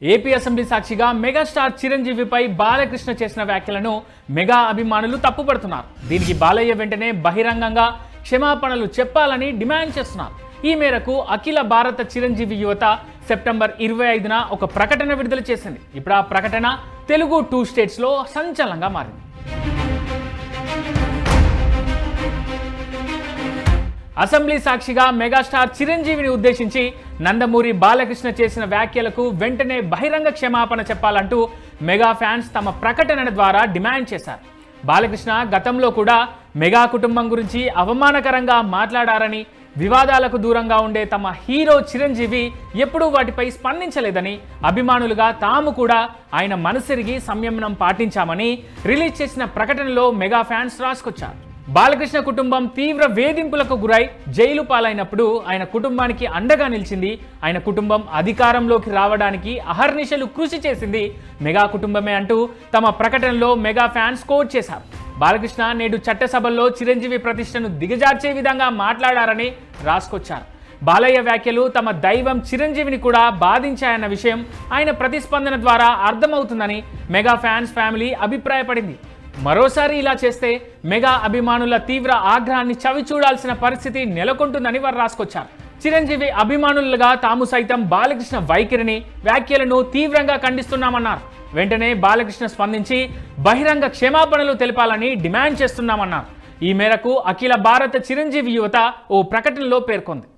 AP assembly సాక్షిగా megastar చిరంజీవిపై Balakrishna చేసిన వ్యాఖ్యలను మెగా అభిమానులు తప్పుపడుతున్నారు. దీనికి బాలయ్య వెంటనే బహిరంగంగా క్షమాపణలు చెప్పాలని డిమాండ్ చేస్తున్నారు. ఈ మేరకు అఖిల భారత చిరంజీవి యువత సెప్టెంబర్ 25న ఒక ప్రకటన విడుదల చేసింది. ఇప్పుడు ఆ ప్రకటన తెలుగు 2 స్టేట్స్లో సంచలనంగా మారింది. అసెంబ్లీ సాక్షిగా మెగాస్టార్ చిరంజీవిని ఉద్దేశించి నందమూరి బాలకృష్ణ చేసిన వ్యాఖ్యలకు వెంటనే బహిరంగ క్షమాపణ చెప్పాలంటూ మెగా ఫ్యాన్స్ తమ ప్రకటన ద్వారా డిమాండ్ చేశారు. బాలకృష్ణ గతంలో కూడా మెగా కుటుంబం గురించి అవమానకరంగా మాట్లాడారని, వివాదాలకు దూరంగా ఉండే తమ హీరో చిరంజీవి ఎప్పుడూ వాటిపై స్పందించలేదని, అభిమానులుగా తాము కూడా ఆయన మనసెరిగి సంయమనం పాటించామని రిలీజ్ చేసిన ప్రకటనలో మెగా ఫ్యాన్స్ రాసుకొచ్చారు. బాలకృష్ణ కుటుంబం తీవ్ర వేధింపులకు గురై జైలు పాలైనప్పుడు ఆయన కుటుంబానికి అండగా నిలిచింది. ఆయన కుటుంబం అధికారంలోకి రావడానికి అహర్నిశలు కృషి చేసింది మెగా కుటుంబమే అంటూ తమ ప్రకటనలో మెగా ఫ్యాన్స్ కోట్ చేశారు. బాలకృష్ణ నేడు చట్టసభల్లో చిరంజీవి ప్రతిష్టను దిగజార్చే విధంగా మాట్లాడారని రాసుకొచ్చారు. బాలయ్య వ్యాఖ్యలు తమ దైవం చిరంజీవిని కూడా బాధించాయన్న విషయం ఆయన ప్రతిస్పందన ద్వారా అర్థమవుతుందని మెగా ఫ్యాన్స్ ఫ్యామిలీ అభిప్రాయపడింది. మరోసారి ఇలా చేస్తే మెగా అభిమానుల తీవ్ర ఆగ్రహాన్ని చవిచూడాల్సిన పరిస్థితి నెలకొంటుందని వారు రాసుకొచ్చారు. చిరంజీవి అభిమానులుగా తాము సైతం బాలకృష్ణ వైఖరిని, వ్యాఖ్యలను తీవ్రంగా ఖండిస్తున్నామన్నారు. వెంటనే బాలకృష్ణ స్పందించి బహిరంగ క్షమాపణలు తెలపాలని డిమాండ్ చేస్తున్నామన్నారు. ఈ మేరకు అఖిల భారత చిరంజీవి యువత ఓ ప్రకటనలో పేర్కొంది.